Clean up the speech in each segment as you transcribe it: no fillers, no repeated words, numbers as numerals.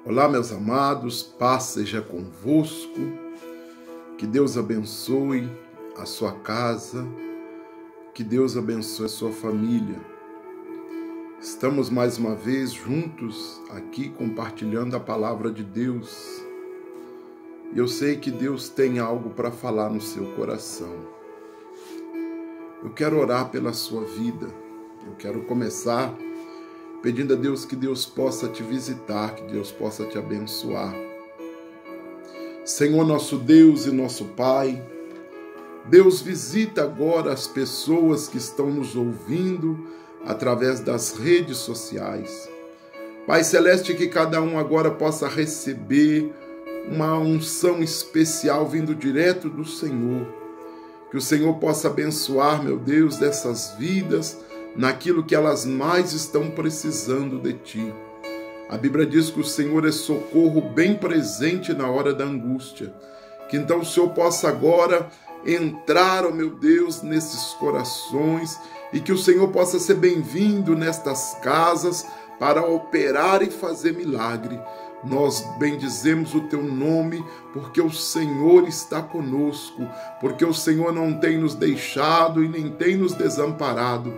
Olá, meus amados, paz seja convosco, que Deus abençoe a sua casa, que Deus abençoe a sua família. Estamos mais uma vez juntos aqui compartilhando a palavra de Deus. E eu sei que Deus tem algo para falar no seu coração. Eu quero orar pela sua vida. Eu quero começar pedindo a Deus que Deus possa te visitar, que Deus possa te abençoar. Senhor, nosso Deus e nosso Pai, Deus, visita agora as pessoas que estão nos ouvindo através das redes sociais. Pai Celeste, que cada um agora possa receber uma unção especial vindo direto do Senhor. Que o Senhor possa abençoar, meu Deus, dessas vidas, naquilo que elas mais estão precisando de Ti. A Bíblia diz que o Senhor é socorro bem presente na hora da angústia. Que então o Senhor possa agora entrar, ó meu Deus, nesses corações e que o Senhor possa ser bem-vindo nestas casas para operar e fazer milagre. Nós bendizemos o Teu nome, porque o Senhor está conosco, porque o Senhor não tem nos deixado e nem tem nos desamparado.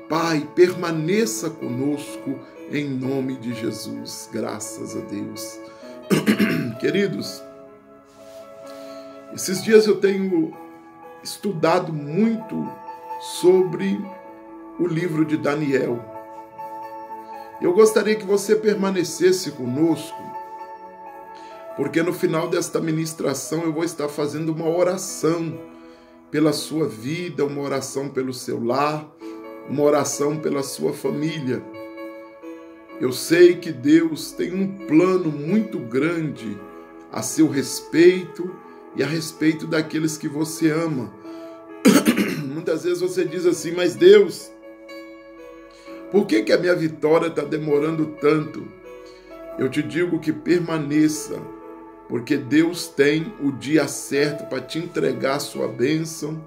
Pai, permaneça conosco em nome de Jesus. Graças a Deus. Queridos, esses dias eu tenho estudado muito sobre o livro de Daniel. Eu gostaria que você permanecesse conosco, porque no final desta ministração eu vou estar fazendo uma oração pela sua vida, uma oração pelo seu lar, uma oração pela sua família. Eu sei que Deus tem um plano muito grande a seu respeito e a respeito daqueles que você ama. Muitas vezes você diz assim, mas Deus, por que a minha vitória está demorando tanto? Eu te digo que permaneça, porque Deus tem o dia certo para te entregar a sua bênção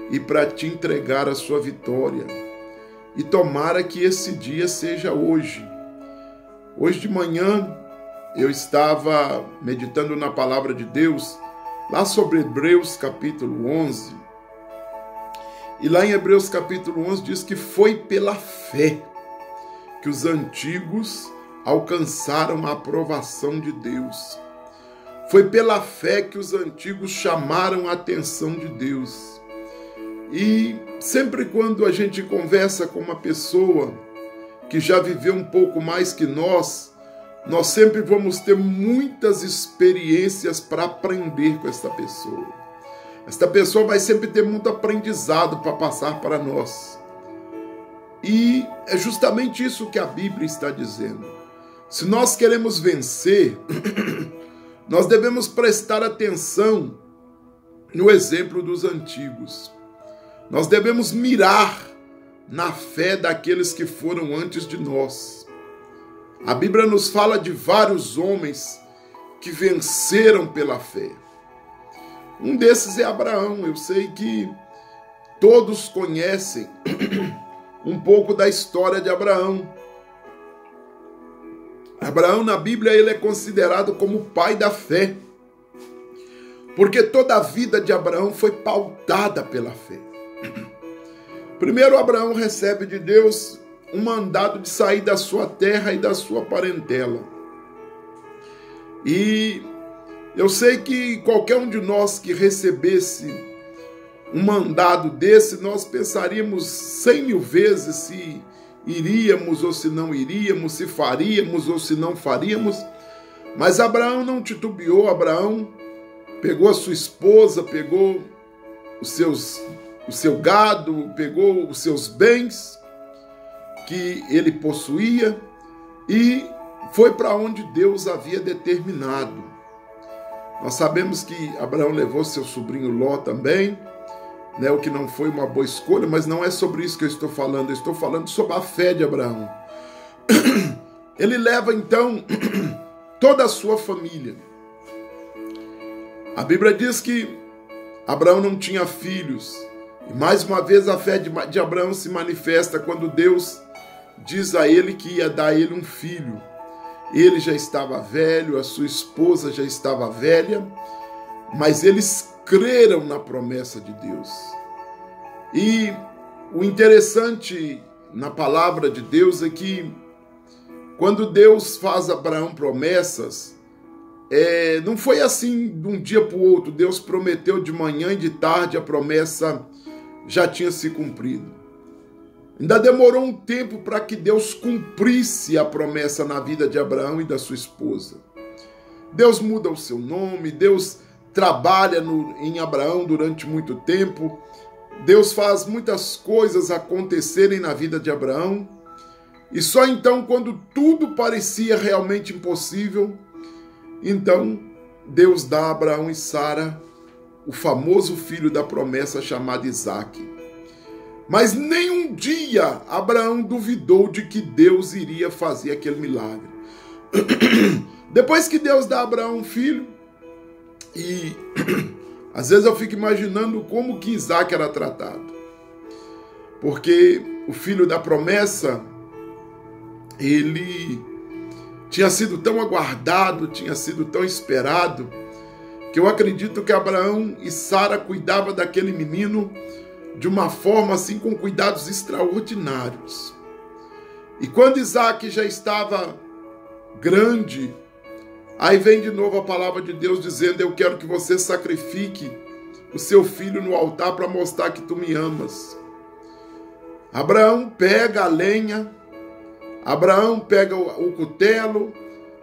e para te entregar a sua vitória. E tomara que esse dia seja hoje. Hoje de manhã eu estava meditando na palavra de Deus, lá sobre Hebreus capítulo 11. E lá em Hebreus capítulo 11 diz que foi pela fé que os antigos alcançaram a aprovação de Deus. Foi pela fé que os antigos chamaram a atenção de Deus. E sempre quando a gente conversa com uma pessoa que já viveu um pouco mais que nós sempre vamos ter muitas experiências para aprender com esta pessoa. Esta pessoa vai sempre ter muito aprendizado para passar para nós. E é justamente isso que a Bíblia está dizendo. Se nós queremos vencer, nós devemos prestar atenção no exemplo dos antigos. Nós devemos mirar na fé daqueles que foram antes de nós. A Bíblia nos fala de vários homens que venceram pela fé. Um desses é Abraão. Eu sei que todos conhecem um pouco da história de Abraão. Abraão, na Bíblia, ele é considerado como o pai da fé, porque toda a vida de Abraão foi pautada pela fé. Primeiro, Abraão recebe de Deus um mandado de sair da sua terra e da sua parentela. E eu sei que qualquer um de nós que recebesse um mandado desse, nós pensaríamos 100.000 vezes se iríamos ou se não iríamos, se faríamos ou se não faríamos. Mas Abraão não titubeou. Abraão pegou a sua esposa, pegou o seu gado, pegou os seus bens que ele possuía e foi para onde Deus havia determinado. Nós sabemos que Abraão levou seu sobrinho Ló também, né, o que não foi uma boa escolha, mas não é sobre isso que eu estou falando. Eu estou falando sobre a fé de Abraão. Ele leva então toda a sua família. A Bíblia diz que Abraão não tinha filhos. E mais uma vez a fé de Abraão se manifesta quando Deus diz a ele que ia dar a ele um filho. Ele já estava velho, a sua esposa já estava velha, mas eles creram na promessa de Deus. E o interessante na palavra de Deus é que quando Deus faz a Abraão promessas, não foi assim de um dia para o outro. Deus prometeu de manhã e de tarde, a promessa já tinha se cumprido. Ainda demorou um tempo para que Deus cumprisse a promessa na vida de Abraão e da sua esposa. Deus muda o seu nome, Deus trabalha em Abraão durante muito tempo, Deus faz muitas coisas acontecerem na vida de Abraão, e só então, quando tudo parecia realmente impossível, então Deus dá a Abraão e Sara o famoso filho da promessa chamado Isaque. Mas nem um dia Abraão duvidou de que Deus iria fazer aquele milagre. Depois que Deus dá a Abraão um filho, e às vezes eu fico imaginando como que Isaque era tratado. Porque o filho da promessa, ele tinha sido tão aguardado, tinha sido tão esperado, que eu acredito que Abraão e Sara cuidavam daquele menino de uma forma assim, com cuidados extraordinários. E quando Isaque já estava grande, aí vem de novo a palavra de Deus dizendo: eu quero que você sacrifique o seu filho no altar para mostrar que tu me amas. Abraão pega a lenha, Abraão pega o cutelo,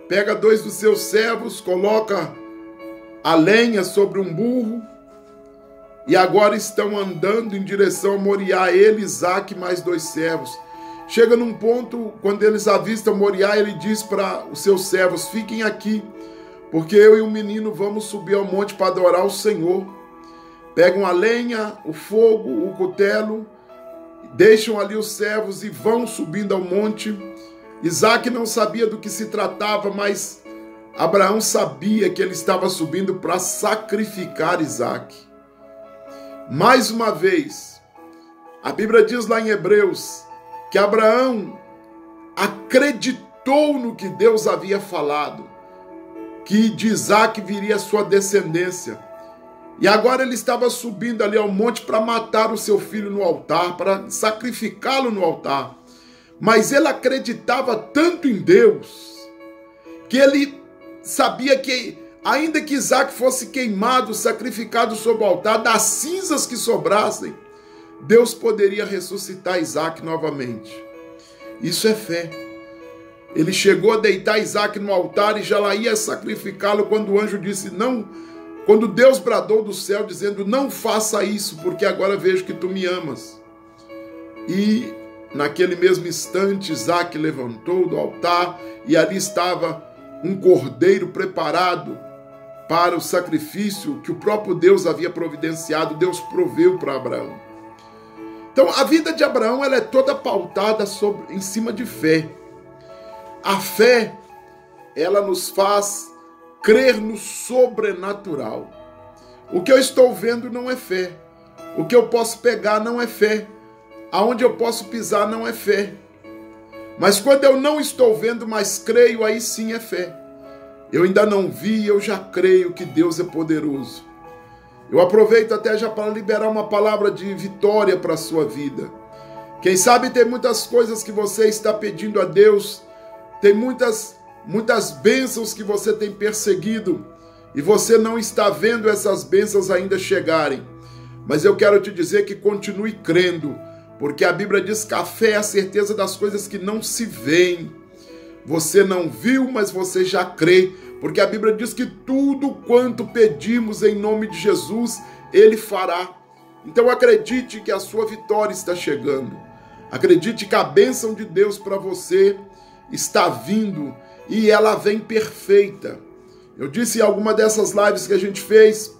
pega 2 dos seus servos, coloca a lenha sobre um burro, e agora estão andando em direção a Moriá, ele, Isaque, mais 2 servos. Chega num ponto, quando eles avistam Moriá, ele diz para os seus servos: fiquem aqui, porque eu e o menino vamos subir ao monte para adorar o Senhor. Pegam a lenha, o fogo, o cutelo, deixam ali os servos e vão subindo ao monte. Isaque não sabia do que se tratava, mas Abraão sabia que ele estava subindo para sacrificar Isaque. Mais uma vez, a Bíblia diz lá em Hebreus que Abraão acreditou no que Deus havia falado, que de Isaque viria a sua descendência. E agora ele estava subindo ali ao monte para matar o seu filho no altar, para sacrificá-lo no altar. Mas ele acreditava tanto em Deus, que ele sabia que, ainda que Isaque fosse queimado, sacrificado sobre o altar, das cinzas que sobrassem, Deus poderia ressuscitar Isaque novamente. Isso é fé. Ele chegou a deitar Isaque no altar e já lá ia sacrificá-lo quando o anjo disse não, quando Deus bradou do céu dizendo: não faça isso, porque agora vejo que tu me amas. E naquele mesmo instante Isaque levantou do altar e ali estava um cordeiro preparado para o sacrifício que o próprio Deus havia providenciado. Deus proveu para Abraão. Então a vida de Abraão, ela é toda pautada em cima de fé. A fé, ela nos faz crer no sobrenatural. O que eu estou vendo não é fé. O que eu posso pegar não é fé. Aonde eu posso pisar não é fé. Mas quando eu não estou vendo, mas creio, aí sim é fé. Eu ainda não vi, eu já creio que Deus é poderoso. Eu aproveito até já para liberar uma palavra de vitória para a sua vida. Quem sabe tem muitas coisas que você está pedindo a Deus, tem muitas bênçãos que você tem perseguido e você não está vendo essas bênçãos ainda chegarem. Mas eu quero te dizer que continue crendo, porque a Bíblia diz que a fé é a certeza das coisas que não se veem. Você não viu, mas você já crê, porque a Bíblia diz que tudo quanto pedimos em nome de Jesus, Ele fará. Então acredite que a sua vitória está chegando. Acredite que a bênção de Deus para você está vindo e ela vem perfeita. Eu disse em alguma dessas lives que a gente fez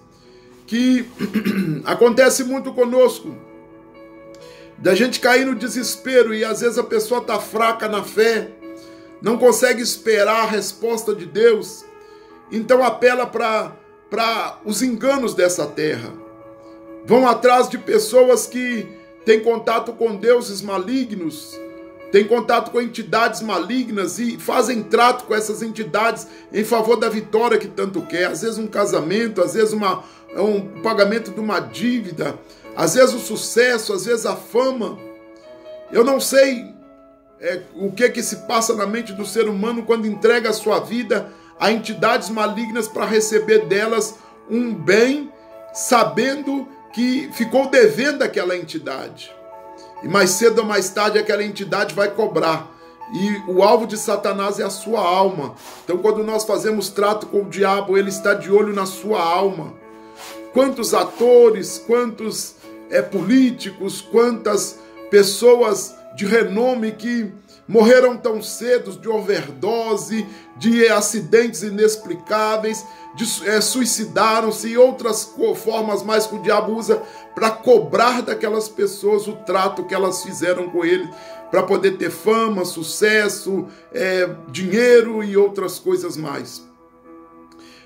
que acontece muito conosco, da gente cair no desespero e às vezes a pessoa está fraca na fé, não consegue esperar a resposta de Deus, então apela para os enganos dessa terra. Vão atrás de pessoas que têm contato com deuses malignos, tem contato com entidades malignas e fazem trato com essas entidades em favor da vitória que tanto quer. Às vezes um casamento, às vezes um pagamento de uma dívida, às vezes o sucesso, às vezes a fama. Eu não sei o que se passa na mente do ser humano quando entrega a sua vida a entidades malignas para receber delas um bem, sabendo que ficou devendo aquela entidade. E mais cedo ou mais tarde aquela entidade vai cobrar. E o alvo de Satanás é a sua alma. Então quando nós fazemos trato com o diabo, ele está de olho na sua alma. Quantos atores, quantos políticos, quantas pessoas de renome que morreram tão cedo de overdose, de acidentes inexplicáveis, suicidaram-se e outras formas mais que o diabo usa para cobrar daquelas pessoas o trato que elas fizeram com ele, para poder ter fama, sucesso, dinheiro e outras coisas mais.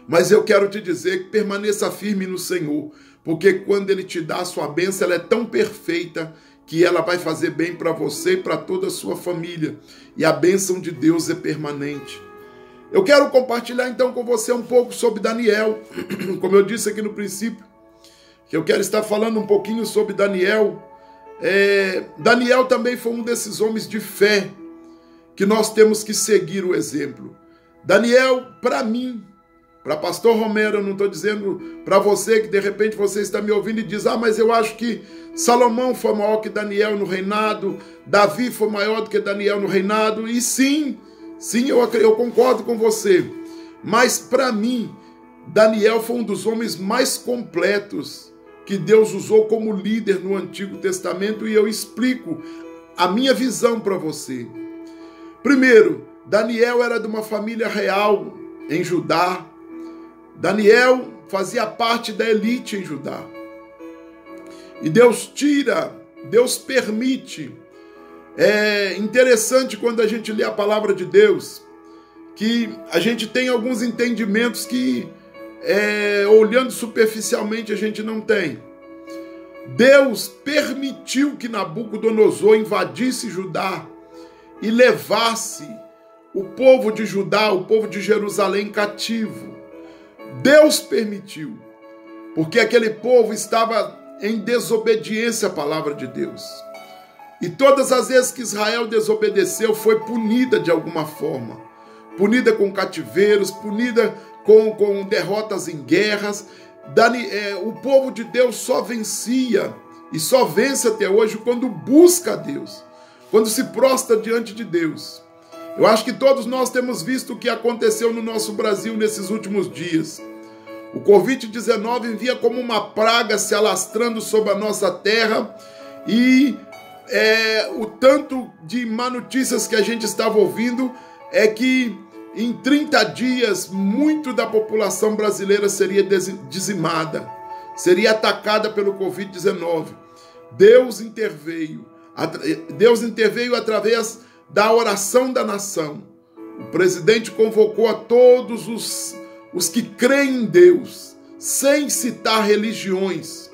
Mas eu quero te dizer que permaneça firme no Senhor, porque quando Ele te dá a sua bênção, ela é tão perfeita que ela vai fazer bem para você e para toda a sua família. E a bênção de Deus é permanente. Eu quero compartilhar então com você um pouco sobre Daniel. Como eu disse aqui no princípio, que eu quero estar falando um pouquinho sobre Daniel. Daniel também foi um desses homens de fé que nós temos que seguir o exemplo. Daniel, para mim, para pastor Romero, eu não estou dizendo para você que de repente você está me ouvindo e diz, mas eu acho que Salomão foi maior que Daniel no reinado, Davi foi maior do que Daniel no reinado, e sim, eu concordo com você, mas para mim, Daniel foi um dos homens mais completos que Deus usou como líder no Antigo Testamento, e eu explico a minha visão para você. Primeiro, Daniel era de uma família real em Judá. Daniel fazia parte da elite em Judá. E Deus permite. É interessante quando a gente lê a palavra de Deus, que a gente tem alguns entendimentos que, olhando superficialmente, a gente não tem. Deus permitiu que Nabucodonosor invadisse Judá e levasse o povo de Judá, o povo de Jerusalém cativo. Deus permitiu, porque aquele povo estava em desobediência à palavra de Deus. E todas as vezes que Israel desobedeceu, foi punida de alguma forma. Punida com cativeiros, punida com derrotas em guerras. O povo de Deus só vencia, e só vence até hoje, quando busca a Deus, quando se prostra diante de Deus. Eu acho que todos nós temos visto o que aconteceu no nosso Brasil nesses últimos dias. O Covid-19 vinha como uma praga se alastrando sobre a nossa terra, e o tanto de má notícias que a gente estava ouvindo é que em 30 dias muito da população brasileira seria dizimada, seria atacada pelo Covid-19. Deus interveio através da oração da nação. O presidente convocou a todos os que creem em Deus, sem citar religiões,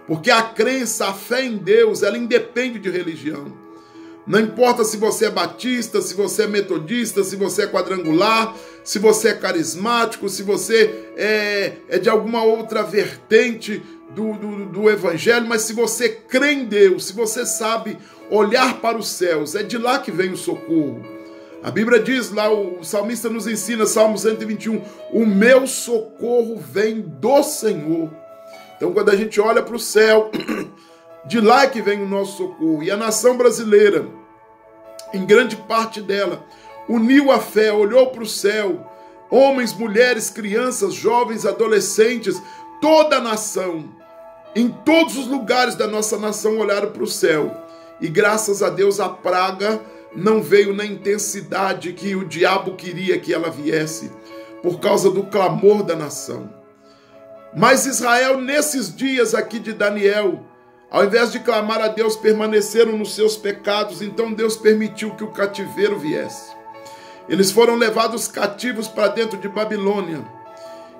porque a crença, a fé em Deus, ela independe de religião. Não importa se você é batista, se você é metodista, se você é quadrangular, se você é carismático, se você é de alguma outra vertente do evangelho, mas se você crê em Deus, se você sabe olhar para os céus, é de lá que vem o socorro. A Bíblia diz lá, o salmista nos ensina, Salmo 121, o meu socorro vem do Senhor. Então quando a gente olha para o céu, de lá é que vem o nosso socorro. E a nação brasileira, em grande parte dela, uniu a fé, olhou para o céu. Homens, mulheres, crianças, jovens, adolescentes, toda a nação, em todos os lugares da nossa nação olharam para o céu. E graças a Deus a praga não veio na intensidade que o diabo queria que ela viesse, por causa do clamor da nação. Mas Israel, nesses dias aqui de Daniel, ao invés de clamar a Deus, permaneceram nos seus pecados. Então Deus permitiu que o cativeiro viesse. Eles foram levados cativos para dentro de Babilônia.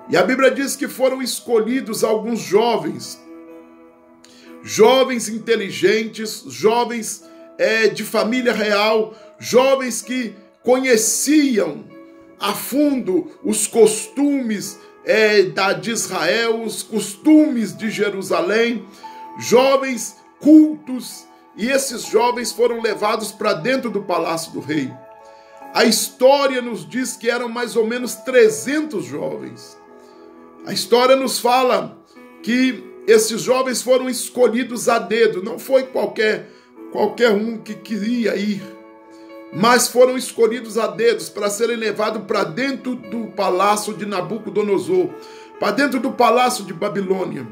E a Bíblia diz que foram escolhidos alguns jovens inteligentes, jovens de família real, jovens que conheciam a fundo os costumes de Israel, os costumes de Jerusalém, jovens cultos, e esses jovens foram levados para dentro do palácio do rei. A história nos diz que eram mais ou menos 300 jovens. A história nos fala que esses jovens foram escolhidos a dedo, não foi qualquer um que queria ir, mas foram escolhidos a dedos para serem levados para dentro do palácio de Nabucodonosor, para dentro do palácio de Babilônia.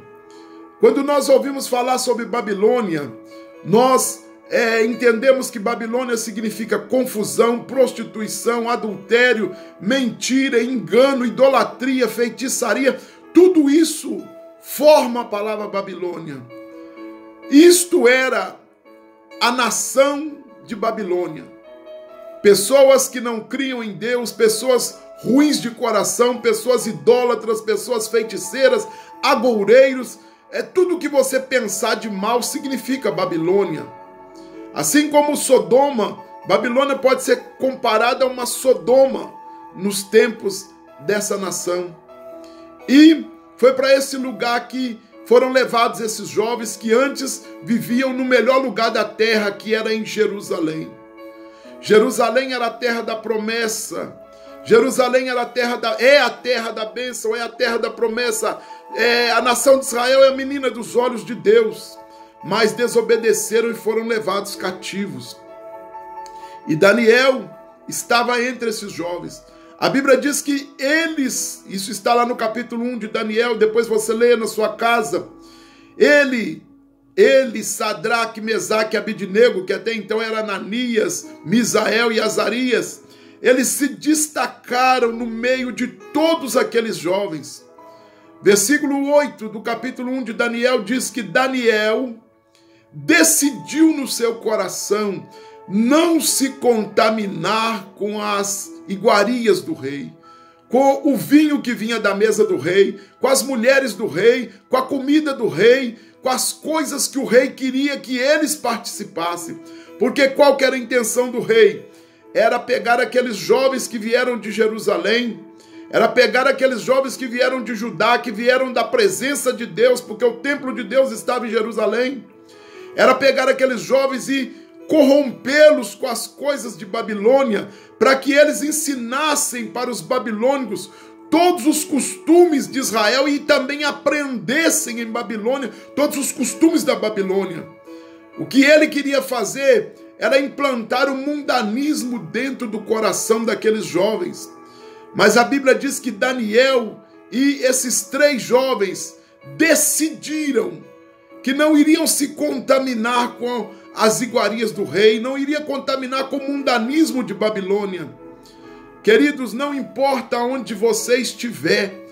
Quando nós ouvimos falar sobre Babilônia, nós entendemos que Babilônia significa confusão, prostituição, adultério, mentira, engano, idolatria, feitiçaria. Tudo isso forma a palavra Babilônia. Isto era a nação de Babilônia. Pessoas que não criam em Deus, pessoas ruins de coração, pessoas idólatras, pessoas feiticeiras, agoureiros. Tudo que você pensar de mal significa Babilônia. Assim como Sodoma, Babilônia pode ser comparada a uma Sodoma nos tempos dessa nação. E foi para esse lugar que foram levados esses jovens que antes viviam no melhor lugar da terra, que era em Jerusalém. Jerusalém era a terra da promessa. Jerusalém era a terra da bênção, é a terra da promessa. A nação de Israel é a menina dos olhos de Deus, mas desobedeceram e foram levados cativos. E Daniel estava entre esses jovens. A Bíblia diz que eles, isso está lá no capítulo 1 de Daniel, depois você leia na sua casa, ele, Sadraque, Mesaque e Abidnego, que até então era Ananias, Misael e Azarias, eles se destacaram no meio de todos aqueles jovens. Versículo 8 do capítulo 1 de Daniel diz que Daniel decidiu no seu coração não se contaminar com as iguarias do rei, com o vinho que vinha da mesa do rei, com as mulheres do rei, com a comida do rei, com as coisas que o rei queria que eles participassem. Porque qual que era a intenção do rei? Era pegar aqueles jovens que vieram de Jerusalém, era pegar aqueles jovens que vieram de Judá, que vieram da presença de Deus, porque o templo de Deus estava em Jerusalém. Era pegar aqueles jovens e corrompê-los com as coisas de Babilônia, para que eles ensinassem para os babilônicos todos os costumes de Israel e também aprendessem em Babilônia todos os costumes da Babilônia. O que ele queria fazer era implantar o mundanismo dentro do coração daqueles jovens. Mas a Bíblia diz que Daniel e esses 3 jovens decidiram que não iriam se contaminar com as iguarias do rei, não iria contaminar com o mundanismo de Babilônia. Queridos, não importa onde você estiver,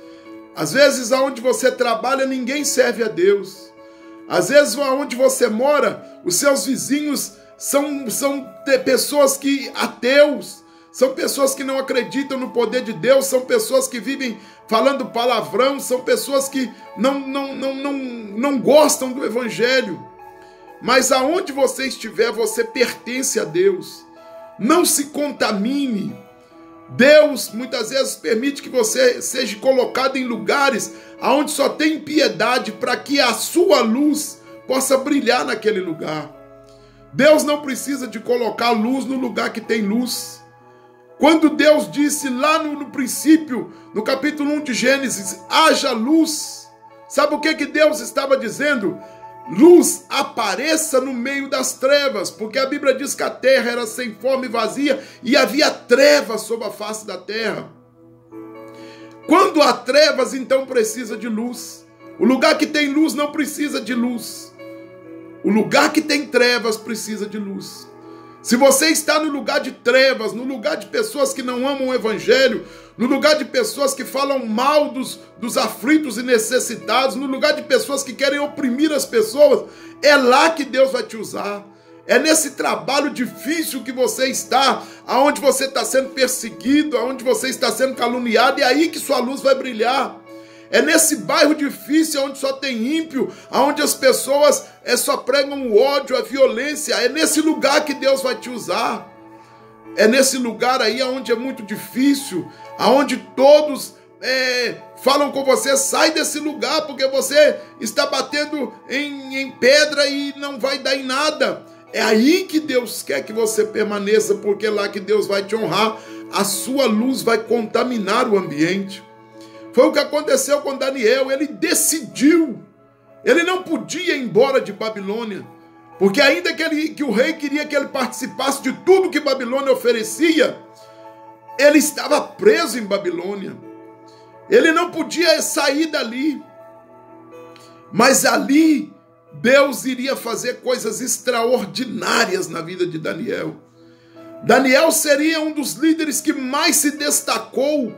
às vezes aonde você trabalha ninguém serve a Deus, às vezes aonde você mora, os seus vizinhos são pessoas que ateus, são pessoas que não acreditam no poder de Deus, são pessoas que vivem falando palavrão, são pessoas que não gostam do Evangelho. Mas aonde você estiver, você pertence a Deus. Não se contamine. Deus muitas vezes permite que você seja colocado em lugares onde só tem impiedade, para que a sua luz possa brilhar naquele lugar. Deus não precisa de colocar luz no lugar que tem luz. Quando Deus disse lá no princípio, no capítulo 1 de Gênesis, haja luz, sabe o que Deus estava dizendo? Luz apareça no meio das trevas, porque a Bíblia diz que a terra era sem forma e vazia e havia trevas sobre a face da terra. Quando há trevas, então precisa de luz. O lugar que tem luz não precisa de luz. O lugar que tem trevas precisa de luz. Se você está no lugar de trevas, no lugar de pessoas que não amam o Evangelho, no lugar de pessoas que falam mal dos aflitos e necessitados, no lugar de pessoas que querem oprimir as pessoas, é lá que Deus vai te usar. É nesse trabalho difícil que você está, aonde você está sendo perseguido, aonde você está sendo caluniado, é aí que sua luz vai brilhar. É nesse bairro difícil, onde só tem ímpio, onde as pessoas só pregam o ódio, a violência. É nesse lugar que Deus vai te usar. É nesse lugar aí onde é muito difícil, onde todos falam com você: sai desse lugar, porque você está batendo em pedra e não vai dar em nada. É aí que Deus quer que você permaneça, porque é lá que Deus vai te honrar. A sua luz vai contaminar o ambiente. Foi o que aconteceu com Daniel. Ele decidiu. Ele não podia ir embora de Babilônia, porque ainda que o rei queria que ele participasse de tudo que Babilônia oferecia, ele estava preso em Babilônia. Ele não podia sair dali. Mas ali Deus iria fazer coisas extraordinárias na vida de Daniel. Daniel seria um dos líderes que mais se destacou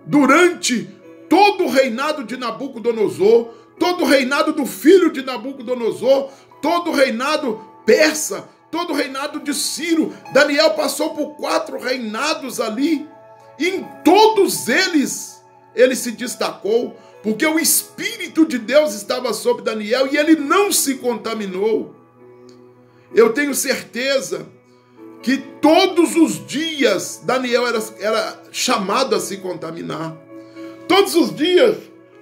durante todo o reinado de Nabucodonosor, todo o reinado do filho de Nabucodonosor, todo o reinado persa, todo o reinado de Ciro. Daniel passou por 4 reinados ali, e em todos eles ele se destacou, porque o Espírito de Deus estava sobre Daniel e ele não se contaminou. Eu tenho certeza que todos os dias Daniel era chamado a se contaminar. Todos os dias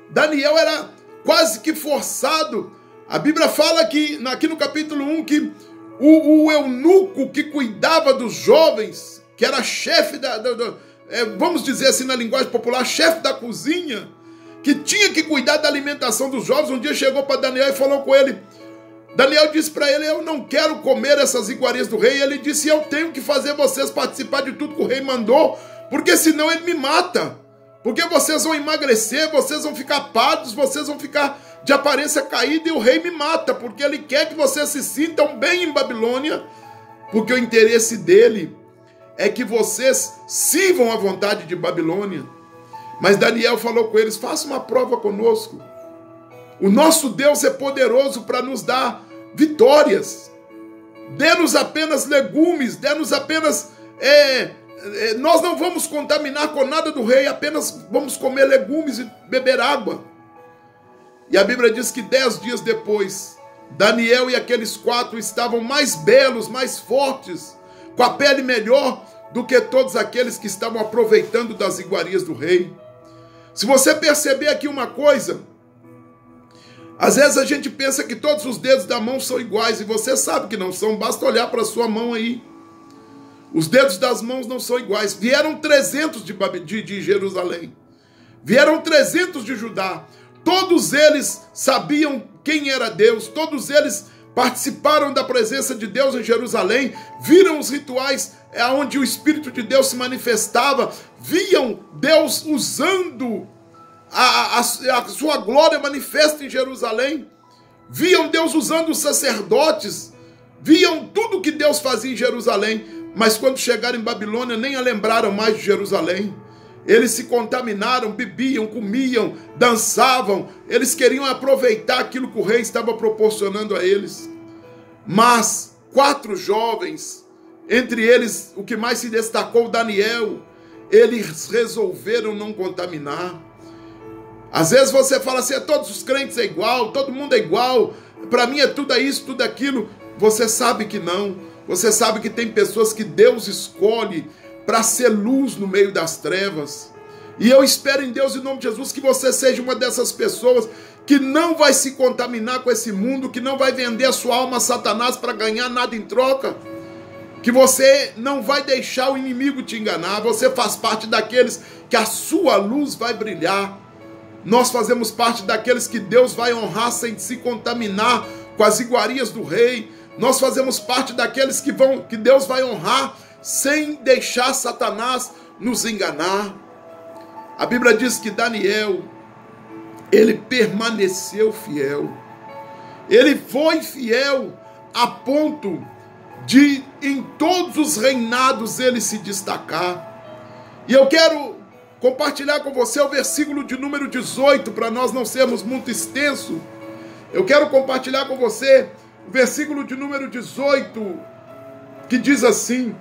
Daniel era quase que forçado. A Bíblia fala que, aqui no capítulo 1, que o eunuco que cuidava dos jovens, que era chefe vamos dizer assim na linguagem popular, chefe da cozinha, que tinha que cuidar da alimentação dos jovens, um dia chegou para Daniel e falou com ele. Daniel disse para ele: eu não quero comer essas iguarias do rei. Ele disse: eu tenho que fazer vocês participar de tudo que o rei mandou, porque senão ele me mata. Porque vocês vão emagrecer, vocês vão ficar pardos, vocês vão ficar de aparência caída e o rei me mata, porque ele quer que vocês se sintam bem em Babilônia, porque o interesse dele é que vocês sirvam à vontade de Babilônia. Mas Daniel falou com eles: faça uma prova conosco. O nosso Deus é poderoso para nos dar vitórias. Dê-nos apenas legumes, dê-nos apenas... nós não vamos contaminar com nada do rei, apenas vamos comer legumes e beber água. E a Bíblia diz que 10 dias depois, Daniel e aqueles 4 estavam mais belos, mais fortes, com a pele melhor do que todos aqueles que estavam aproveitando das iguarias do rei. Se você perceber aqui uma coisa, às vezes a gente pensa que todos os dedos da mão são iguais, e você sabe que não são, basta olhar para a sua mão aí. Os dedos das mãos não são iguais. Vieram 300 de Jerusalém, vieram 300 de Judá, todos eles sabiam quem era Deus, todos eles participaram da presença de Deus em Jerusalém, viram os rituais onde o Espírito de Deus se manifestava, viam Deus usando a sua glória manifesta em Jerusalém, viam Deus usando os sacerdotes, viam tudo que Deus fazia em Jerusalém, mas quando chegaram em Babilônia nem a lembraram mais de Jerusalém. Eles se contaminaram, bebiam, comiam, dançavam, eles queriam aproveitar aquilo que o rei estava proporcionando a eles. Mas 4 jovens, entre eles o que mais se destacou, Daniel, eles resolveram não contaminar. Às vezes você fala assim: todos os crentes é igual, todo mundo é igual, para mim é tudo isso, tudo aquilo. Você sabe que não. Você sabe que tem pessoas que Deus escolhe para ser luz no meio das trevas. E eu espero em Deus, em nome de Jesus, que você seja uma dessas pessoas que não vai se contaminar com esse mundo, que não vai vender a sua alma a Satanás para ganhar nada em troca, que você não vai deixar o inimigo te enganar. Você faz parte daqueles que a sua luz vai brilhar. Nós fazemos parte daqueles que Deus vai honrar sem se contaminar com as iguarias do rei. Nós fazemos parte daqueles que Deus vai honrar sem deixar Satanás nos enganar. A Bíblia diz que Daniel, ele permaneceu fiel. Ele foi fiel a ponto de, em todos os reinados, ele se destacar. E eu quero compartilhar com você o versículo de número 18, para nós não sermos muito extensos. Eu quero compartilhar com você o versículo de número 18, que diz assim: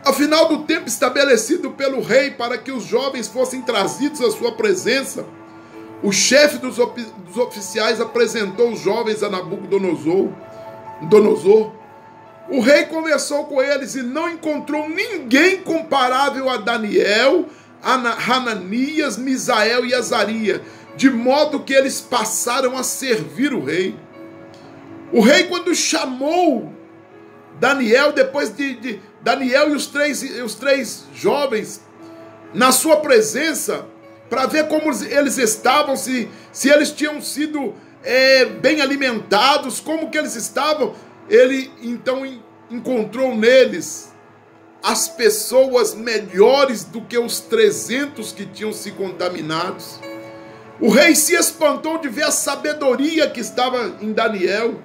afinal do tempo estabelecido pelo rei para que os jovens fossem trazidos à sua presença, o chefe dos oficiais apresentou os jovens a Nabucodonosor. O rei conversou com eles e não encontrou ninguém comparável a Daniel, Hananias, Misael e Azaria, de modo que eles passaram a servir o rei. O rei, quando chamou Daniel, depois de Daniel e os três jovens, na sua presença, para ver como eles estavam, se eles tinham sido bem alimentados, como que eles estavam, ele então encontrou neles as pessoas melhores do que os 300 que tinham se contaminados. O rei se espantou de ver a sabedoria que estava em Daniel.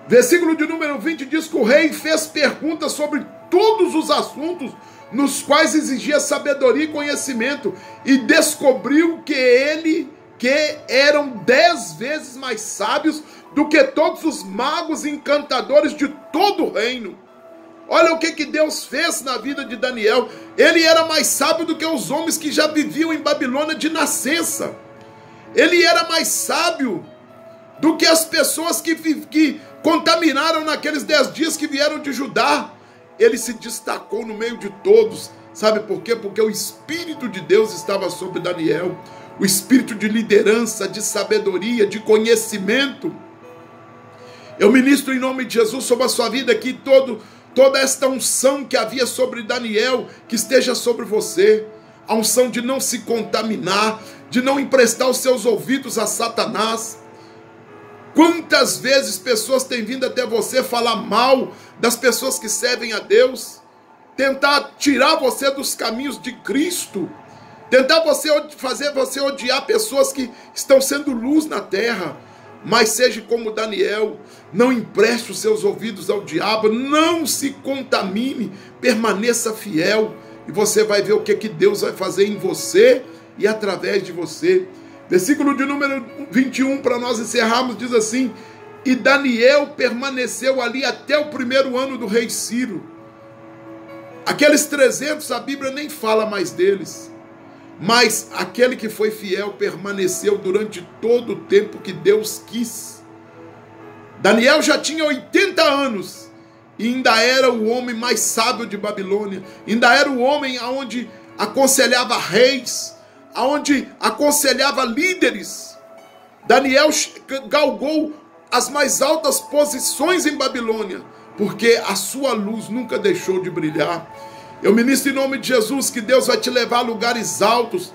Versículo de número 20 diz que o rei fez perguntas sobre todos os assuntos nos quais exigia sabedoria e conhecimento, e descobriu que eram 10 vezes mais sábios do que todos os magos e encantadores de todo o reino. Olha o que Deus fez na vida de Daniel. Ele era mais sábio do que os homens que já viviam em Babilônia de nascença. Ele era mais sábio do que as pessoas que contaminaram naqueles 10 dias que vieram de Judá. Ele se destacou no meio de todos. Sabe por quê? Porque o Espírito de Deus estava sobre Daniel. O espírito de liderança, de sabedoria, de conhecimento. Eu ministro em nome de Jesus sobre a sua vida aqui, toda esta unção que havia sobre Daniel, que esteja sobre você. A unção de não se contaminar, de não emprestar os seus ouvidos a Satanás. Quantas vezes pessoas têm vindo até você falar mal das pessoas que servem a Deus, tentar tirar você dos caminhos de Cristo, tentar fazer você odiar pessoas que estão sendo luz na terra. Mas seja como Daniel, não empreste os seus ouvidos ao diabo, não se contamine, permaneça fiel, e você vai ver o que Deus vai fazer em você e através de você. Versículo de número 21, para nós encerrarmos, diz assim: e Daniel permaneceu ali até o 1º ano do rei Ciro. Aqueles 300, a Bíblia nem fala mais deles. Mas aquele que foi fiel permaneceu durante todo o tempo que Deus quis. Daniel já tinha 80 anos e ainda era o homem mais sábio de Babilônia. Ainda era o homem aonde aconselhava reis, aonde aconselhava líderes. Daniel galgou as mais altas posições em Babilônia, porque a sua luz nunca deixou de brilhar. Eu ministro em nome de Jesus que Deus vai te levar a lugares altos,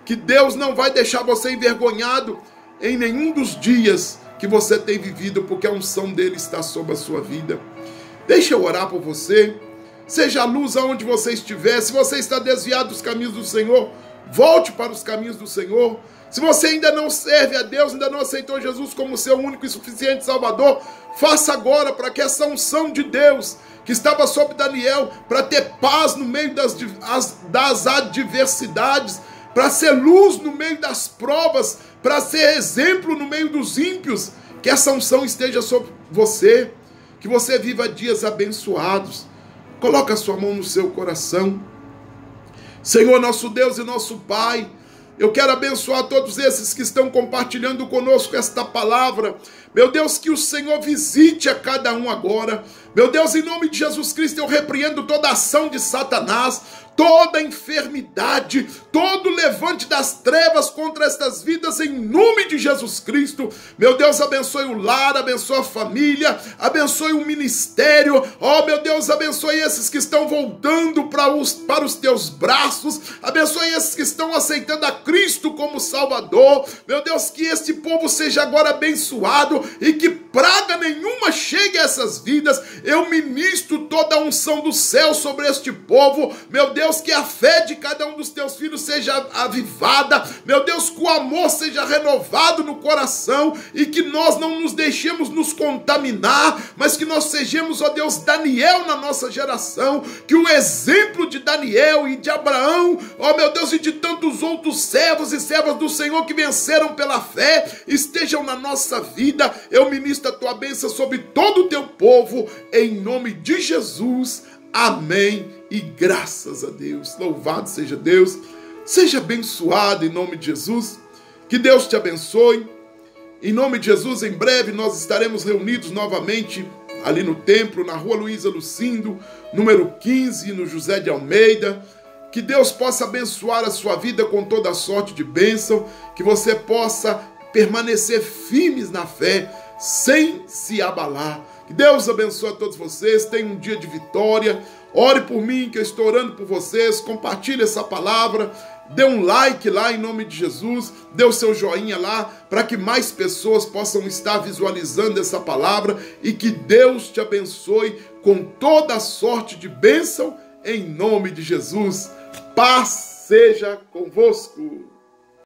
que Deus não vai deixar você envergonhado em nenhum dos dias que você tem vivido, porque a unção dele está sobre a sua vida. Deixa eu orar por você. Seja a luz aonde você estiver. Se você está desviado dos caminhos do Senhor, volte para os caminhos do Senhor. Se você ainda não serve a Deus, ainda não aceitou Jesus como seu único e suficiente Salvador, faça agora, para que essa unção de Deus que estava sobre Daniel, para ter paz no meio das adversidades, para ser luz no meio das provas, para ser exemplo no meio dos ímpios, que essa unção esteja sobre você, que você viva dias abençoados. Coloca a sua mão no seu coração. Senhor, nosso Deus e nosso Pai, eu quero abençoar todos esses que estão compartilhando conosco esta palavra. Meu Deus, que o Senhor visite a cada um agora. Meu Deus, em nome de Jesus Cristo, eu repreendo toda ação de Satanás, toda enfermidade, todo levante das trevas contra estas vidas, em nome de Jesus Cristo. Meu Deus, abençoe o lar, abençoe a família, abençoe o ministério. Oh, meu Deus, abençoe esses que estão voltando para os teus braços, abençoe esses que estão aceitando a Cristo como Salvador. Meu Deus, que este povo seja agora abençoado e que praga nenhuma chegue a essas vidas. Eu ministro toda a unção do céu sobre este povo. Meu Deus, que a fé de cada um dos teus filhos seja avivada. Meu Deus, que o amor seja renovado no coração e que nós não nos deixemos nos contaminar, mas que nós sejamos, ó Deus, Daniel na nossa geração, que o exemplo de Daniel e de Abraão, ó meu Deus, e de tantos outros servos e servas do Senhor que venceram pela fé, estejam na nossa vida. Eu ministro a tua bênção sobre todo o teu povo, em nome de Jesus. Amém e graças a Deus. Louvado seja Deus. Seja abençoado em nome de Jesus. Que Deus te abençoe. Em nome de Jesus, em breve nós estaremos reunidos novamente ali no templo, na rua Luísa Lucindo, número 15, no José de Almeida. Que Deus possa abençoar a sua vida com toda a sorte de bênção, que você possa permanecer firmes na fé, sem se abalar. Que Deus abençoe a todos vocês, tenham um dia de vitória. Ore por mim, que eu estou orando por vocês. Compartilhe essa palavra. Dê um like lá em nome de Jesus. Dê o seu joinha lá para que mais pessoas possam estar visualizando essa palavra. E que Deus te abençoe com toda a sorte de bênção em nome de Jesus. Paz seja convosco.